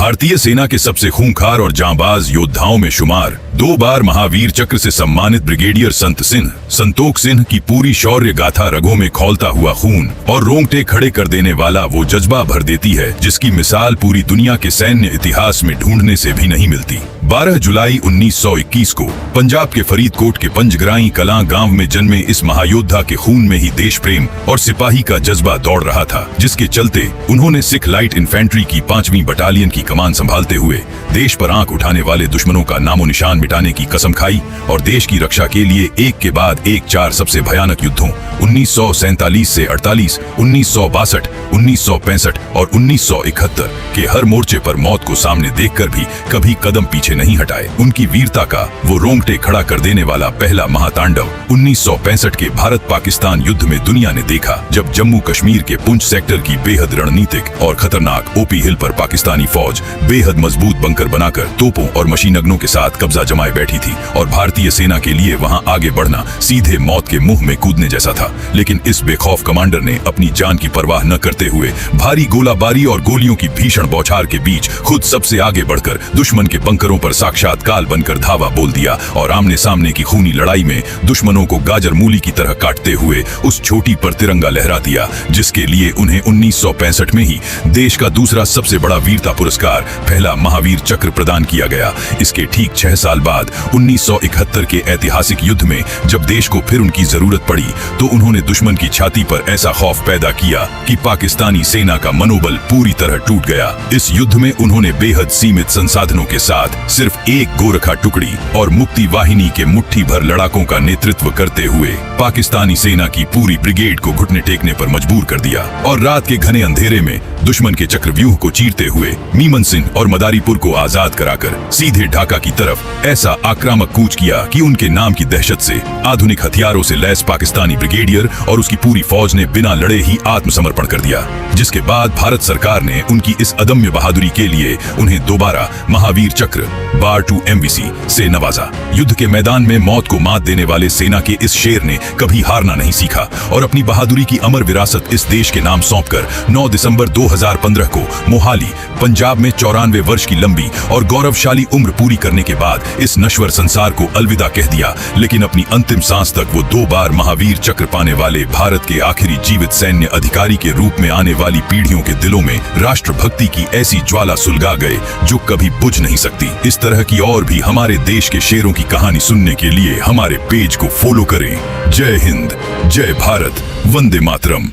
भारतीय सेना के सबसे खूंखार और जांबाज योद्धाओं में शुमार 2 बार महावीर चक्र से सम्मानित ब्रिगेडियर संतोख सिंह की पूरी शौर्य गाथा रगों में खौलता हुआ खून और रोंगटे खड़े कर देने वाला वो जज्बा भर देती है जिसकी मिसाल पूरी दुनिया के सैन्य इतिहास में ढूंढने से भी नहीं मिलती। 12 जुलाई 1921 को पंजाब के फरीदकोट के पंजगराई कलां गांव में जन्मे इस महायोद्धा के खून में ही देश प्रेम और सिपाही का जज्बा दौड़ रहा था, जिसके चलते उन्होंने सिख लाइट इन्फेंट्री की 5वीं बटालियन की कमान संभालते हुए देश पर आंख उठाने वाले दुश्मनों का नामो निशान मिटाने की कसम खाई और देश की रक्षा के लिए एक के बाद एक 4 सबसे भयानक युद्धों 1947 से 48, 1962, 1965 और 1971 के हर मोर्चे पर मौत को सामने देखकर भी कभी कदम पीछे नहीं हटाए। उनकी वीरता का वो रोंगटे खड़ा कर देने वाला पहला महातांडव 1965 के भारत पाकिस्तान युद्ध में दुनिया ने देखा, जब जम्मू कश्मीर के पुंछ सेक्टर की बेहद रणनीतिक और खतरनाक ओपी हिल पर पाकिस्तानी फौज बेहद मजबूत बंकर बनाकर तोपों और मशीनगनों के साथ कब्जा जमाए बैठी थी और भारतीय सेना के लिए वहां आगे बढ़ना सीधे मौत के मुंह में कूदने जैसा था। लेकिन इस बेखौफ कमांडर ने अपनी जान की परवाह न करते हुए भारी गोलाबारी और गोलियों की भीषण बौछार के बीच खुद सबसे आगे बढ़कर दुश्मन के बंकरों पर साक्षात काल बनकर धावा बोल दिया और आमने सामने की खूनी लड़ाई में दुश्मनों को गाजर मूली की तरह काटते हुए उस छोटी पर तिरंगा लहरा दिया, जिसके लिए उन्हें 1965 में ही देश का दूसरा सबसे बड़ा वीरता पुरस्कार पहला महावीर चक्र प्रदान किया गया। इसके ठीक 6 साल बाद 1971 के ऐतिहासिक युद्ध में जब देश को फिर उनकी जरूरत पड़ी तो उन्होंने दुश्मन की छाती पर ऐसा खौफ पैदा किया कि पाकिस्तानी सेना का मनोबल पूरी तरह टूट गया। इस युद्ध में उन्होंने बेहद सीमित संसाधनों के साथ सिर्फ एक गोरखा टुकड़ी और मुक्ति वाहिनी के मुट्ठी भर लड़ाकों का नेतृत्व करते हुए पाकिस्तानी सेना की पूरी ब्रिगेड को घुटने टेकने पर मजबूर कर दिया और रात के घने अंधेरे में दुश्मन के चक्रव्यूह को चीरते हुए मीमन सिंह और मदारीपुर को आजाद कराकर सीधे ढाका की तरफ ऐसा आक्रामक कूच किया कि उनके नाम की दहशत से आधुनिक हथियारों से लैस पाकिस्तानी ब्रिगेडियर और उसकी पूरी फौज ने बिना लड़े ही आत्मसमर्पण कर दिया, जिसके बाद भारत सरकार ने उनकी इस अदम्य बहादुरी के लिए उन्हें दोबारा महावीर चक्र बार 2 MVC से नवाजा। युद्ध के मैदान में मौत को मात देने वाले सेना के इस शेर ने कभी हारना नहीं सीखा और अपनी बहादुरी की अमर विरासत इस देश के नाम सौंपकर 9 दिसंबर 2015 को मोहाली पंजाब में 94 वर्ष की लंबी और गौरवशाली उम्र पूरी करने के बाद इस नश्वर संसार को अलविदा कह दिया। लेकिन अपनी अंतिम सांस तक वो 2 बार महावीर चक्र पाने वाले भारत के आखिरी जीवित सैन्य अधिकारी के रूप में आने वाली पीढ़ियों के दिलों में राष्ट्रभक्ति की ऐसी ज्वाला सुलगा गए जो कभी बुझ नहीं सकती। इस तरह की और भी हमारे देश के शेरों की कहानी सुनने के लिए हमारे पेज को फॉलो करें। जय हिंद, जय भारत, वंदे मातरम।